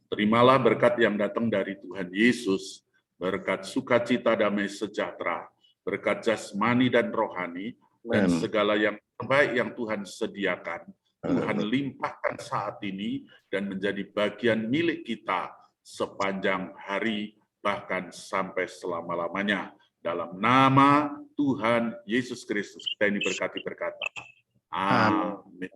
Terimalah berkat yang datang dari Tuhan Yesus, berkat sukacita damai sejahtera, berkat jasmani dan rohani, dan segala yang terbaik yang Tuhan sediakan, Tuhan limpahkan saat ini dan menjadi bagian milik kita sepanjang hari, bahkan sampai selama-lamanya. Dalam nama Tuhan Yesus Kristus, kita ini berkati berkata. Amin.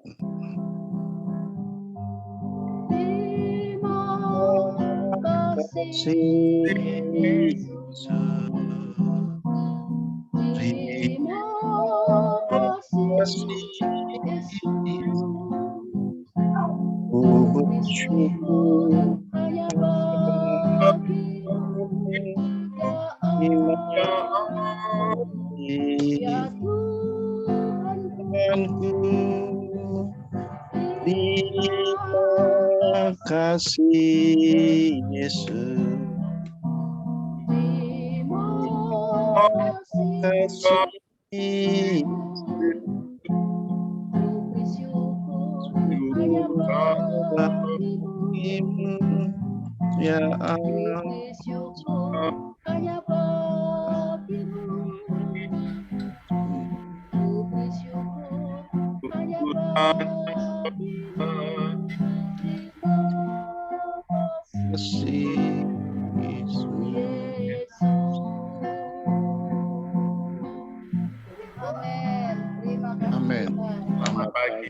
Terima kasih Yesus. Ya Allah. Amin. Selamat pagi.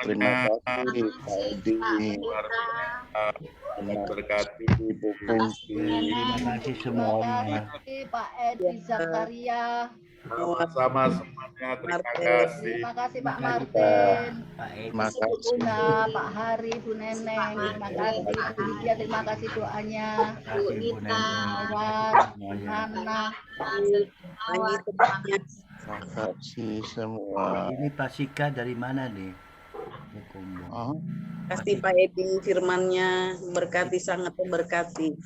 Terima kasih Pak Edi. Berkati Ibu Pungki. Terima kasih semuanya. Terima kasih Pak Edi Zakaria. Sama-sama semuanya. Terima kasih. Terima kasih Pak Martin. Terima kasih. Bunda, Pak Hari, Bu Neneng. Terima kasih Bu Lydia. Terima kasih doanya. Bu Nita, Nana. Terima kasih semua. Ini Pak Sika dari mana nih? Kasih Pak Edi firman-Nya, berkati, sangat memberkati.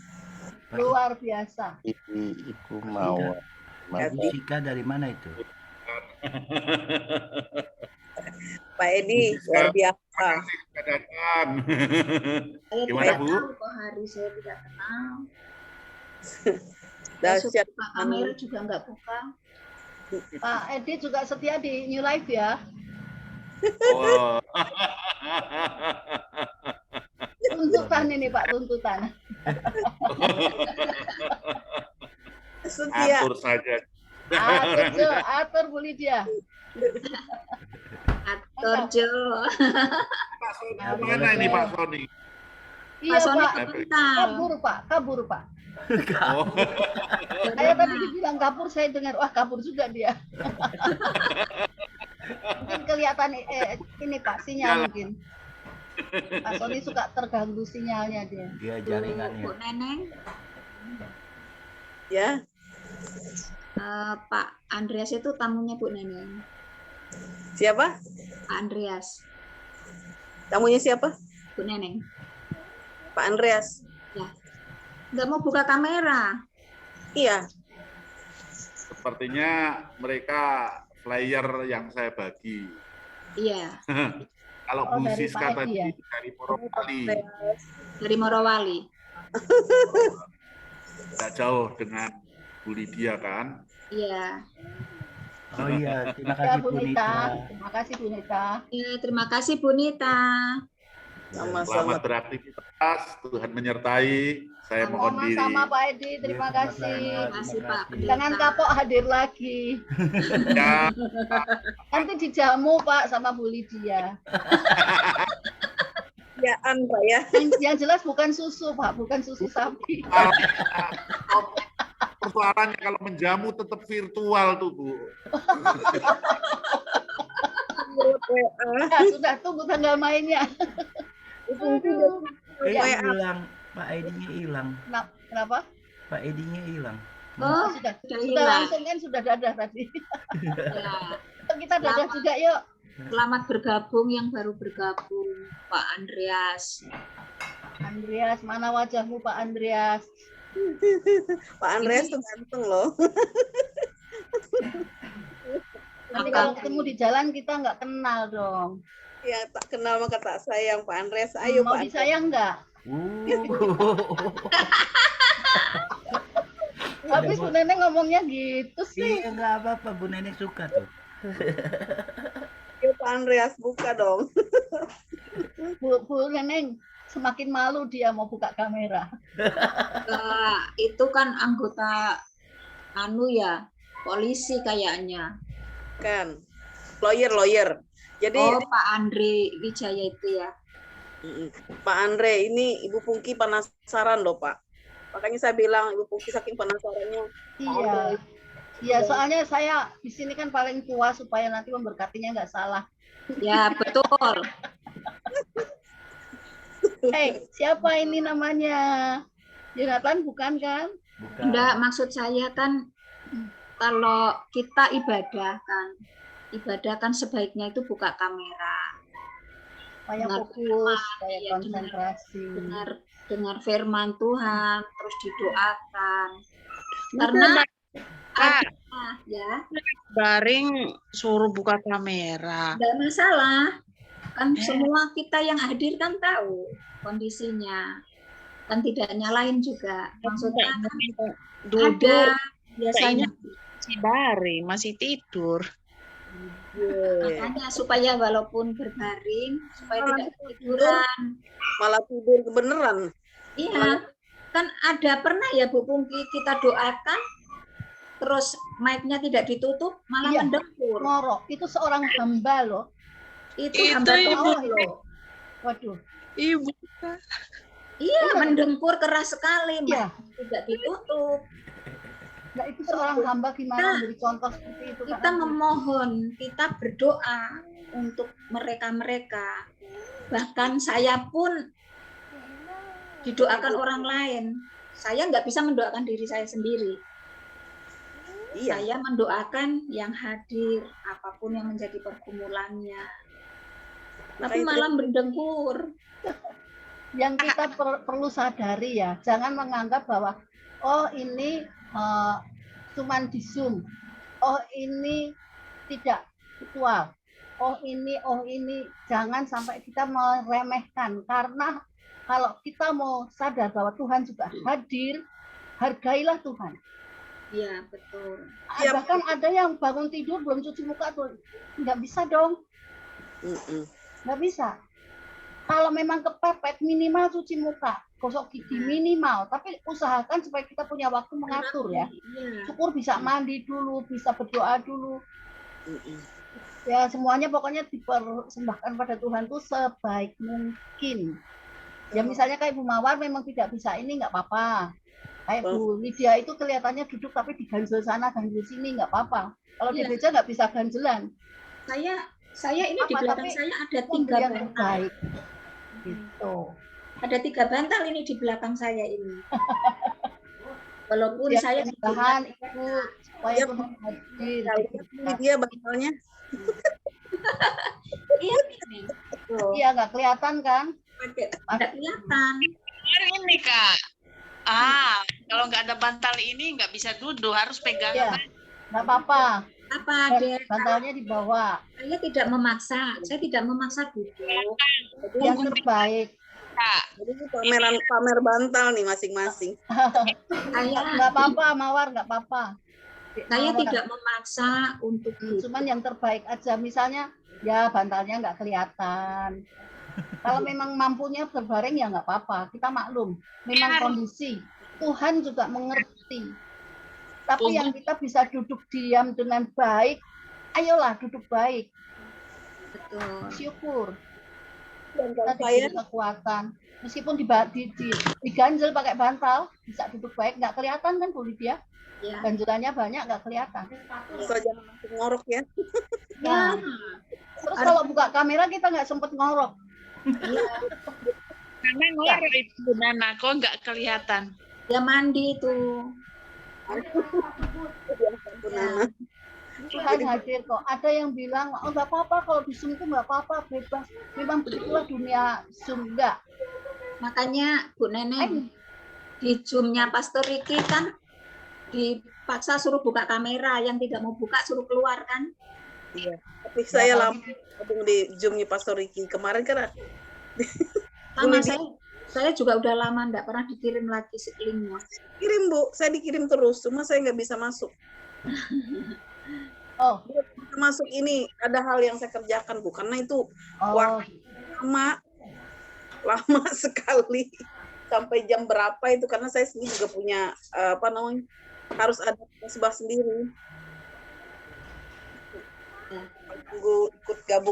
Luar biasa. Ibu mau. Pak Sika dari mana itu? Pak Edi, luar biasa. Gimana Bu? Kok hari saya tidak kenal. Dahsyat. Pak kamera juga enggak buka. Pak Edi juga setia di New Life ya. Oh. Tuntutan ini Pak, tuntutan. Setia. Atur saja. Atur Bu Lydia. Atur Jo. Pak Sony mana ini Pak Sony? Iya Pak Sony Pak, kabur Pak. Oh. Saya tadi dibilang kabur, saya dengar, wah kabur juga dia. Mungkin kelihatan ini Pak, sinyal mungkin. Pak Sony suka terganggu sinyalnya dia. Dia jaringannya. Bu Neneng, Ya, Pak Andreas itu tamunya Bu Neneng. siapa? Pak Andreas, Tamunya siapa? Bu Neneng. Pak Andreas. Nggak mau buka kamera. Iya. Sepertinya mereka flyer yang saya bagi. Iya, Kalau Oh, Bu dari Siska Pak Edi tadi ya? dari Morowali, dari Morowali. tidak jauh dengan Bu Lydia kan? Iya. Oh iya, terima Ya, kasih Bu Bu Nita. Nita. Terima kasih, Bu Nita. Ya, terima kasih Bu Nita. Sama-sama. Selamat beraktivitas, Tuhan menyertai. Saya mohon diri. Sama-sama Pak Edi, Iya, terima sama-sama. kasih. Terima kasih Pak Pendeta. Jangan kapok hadir lagi. Ya, Nanti dijamu Pak sama Bu Lydia. Kerjaan Pak ya. Yang jelas bukan susu Pak, bukan susu sapi. persoalannya kalau menjamu tetap virtual tuh, Bu. Nah, sudah tunggu tanggal mainnya. Aduh. Ya, Hilang. Pak ID-nya hilang. kenapa? Pak ID-nya hilang. Oh, Sudah sudah sudah hilang. langsung kan sudah dadah tadi. Ya, Kita dadah juga yuk. selamat bergabung yang baru bergabung, Pak Andreas. Andreas, mana wajahmu Pak Andreas? Pak Andreas tuh ganteng loh. Nanti kalau ketemu di jalan kita nggak kenal dong. Ya tak kenal maka tak sayang Pak Andreas. Ayo Mau Pak Andreas. disayang nggak? Habis Bu Neneng ngomongnya gitu sih. Iya, nggak apa-apa. Bu Nenek suka tuh. Ayo Pak Andreas buka dong. Bu Neneng semakin malu dia mau buka kamera. Itu kan anggota ya, polisi kayaknya. Kan. Lawyer. Jadi Oh, Pak Andre Wijaya itu ya. Pak Andre, ini Ibu Pungki penasaran loh Pak. Makanya saya bilang Ibu Pungki saking penasarannya. Iya. Iya, soalnya saya di sini kan paling tua supaya nanti memberkatinya nggak salah. Ya, betul. Siapa ini namanya? Jonathan bukan kan? Bukan. Enggak, maksud saya kan kalau kita ibadah kan sebaiknya itu buka kamera. Supaya Dengar fokus, firman, supaya iya, konsentrasi. Dengar firman Tuhan, terus didoakan. Karena ya, Baring suruh buka kamera. enggak masalah. Kan semua kita yang hadir kan tahu kondisinya. Kan tidak nyalain juga. Maksudnya kan Duduk ada biasanya si baring masih tidur. makanya supaya walaupun berbaring supaya tidak ketiduran. Malah tidur kebeneran. Iya, kan ada pernah ya Bu Pungki kita doakan, terus mic-nya tidak ditutup, malah Iya. mendengkur. Ngorok, itu seorang hamba loh. Itu Itu hamba Ibu. Allah loh. Waduh, Ibu. Iya, mendengkur keras sekali, iya. mic tidak ditutup. Nah, itu seorang hamba gimana memberi contoh seperti itu? Kita memohon, kita berdoa untuk mereka-mereka. Bahkan saya pun didoakan orang lain. Saya nggak bisa mendoakan diri saya sendiri. Iya. Saya mendoakan yang hadir, apapun yang menjadi pergumulannya. Tapi malah mendengkur. Yang kita perlu sadari ya, jangan menganggap bahwa oh ini cuman di Zoom, oh ini tidak virtual, oh ini, jangan sampai kita meremehkan, karena kalau kita mau sadar bahwa Tuhan juga hadir, hargailah Tuhan. Iya, betul. Bahkan ada yang bangun tidur belum cuci muka tuh, nggak bisa dong, nggak bisa. Kalau memang kepepet, minimal cuci muka, gosok gigi minimal. Tapi usahakan supaya kita punya waktu mengatur ya. Iya. Syukur bisa mandi dulu, bisa berdoa dulu. Ya semuanya pokoknya dipersembahkan pada Tuhan tuh sebaik mungkin. Ya misalnya kayak Bu Mawar memang tidak bisa ini nggak apa-apa. Kayak Bu Lydia itu kelihatannya duduk tapi diganjel sana, ganjel sini nggak apa-apa. Kalau di gereja nggak bisa ganjelan. Saya ini di belakang saya ada 3 Yang bantal. terbaik. Gitu. Ada 3 bantal ini di belakang saya ini. Walaupun Ya, saya tahan ikut supaya Ya, Tuhan hadir. Ini dia bantalnya. iya ini. Tuh, Iya nggak kelihatan kan? ada kelihatan. Ini Kak. Kalau nggak ada bantal ini nggak bisa duduk, harus pegang. Iya. Nggak apa-apa. Apa ada? Bantalnya dibawa. Saya tidak memaksa. Saya tidak memaksa duduk. Yang terbaik. Jadi ini pamer bantal nih masing-masing. Saya Nggak apa-apa, Mawar nggak apa-apa. Saya tidak memaksa untuk cuman yang terbaik aja. Misalnya ya bantalnya nggak kelihatan. Kalau memang mampunya berbaring ya nggak apa-apa, kita maklum. Memang kondisi Tuhan juga mengerti. Tapi yang kita bisa duduk diam dengan baik, ayolah duduk baik. betul. Syukur Dan kita kalau saya diberi kekuatan. Meskipun diganjel pakai bantal, bisa duduk baik. Nggak kelihatan kan Bu Lydia? Ya. Ganjelannya banyak nggak kelihatan. asal jangan langsung ngorok ya. Nah, terus kalau buka kamera kita nggak sempet ngorok. Karena ngorok itu Bu Nana, kok nggak kelihatan. Dia mandi itu. Ya. Tuhan hadir kok. Ada yang bilang, oh nggak apa-apa kalau di Zoom itu nggak apa-apa, bebas. Memang begitulah dunia Zoom. Enggak. Makanya Bu Neneng di Zoom-nya Pastor Ricky kan dipaksa suruh buka kamera, yang tidak mau buka suruh keluar kan. Iya. Tapi saya lama gabung di Zoom-nya Pastor Ricky. Kemarin kan Sama saya juga udah lama enggak pernah dikirim lagi linknya. kirim Bu, saya dikirim terus, cuma saya nggak bisa masuk. Oh, Masuk ini ada hal yang saya kerjakan Bu, karena itu waktu lama sekali. Sampai jam berapa itu, karena saya sendiri juga punya harus ada musbah sendiri. Tunggu ikut gabung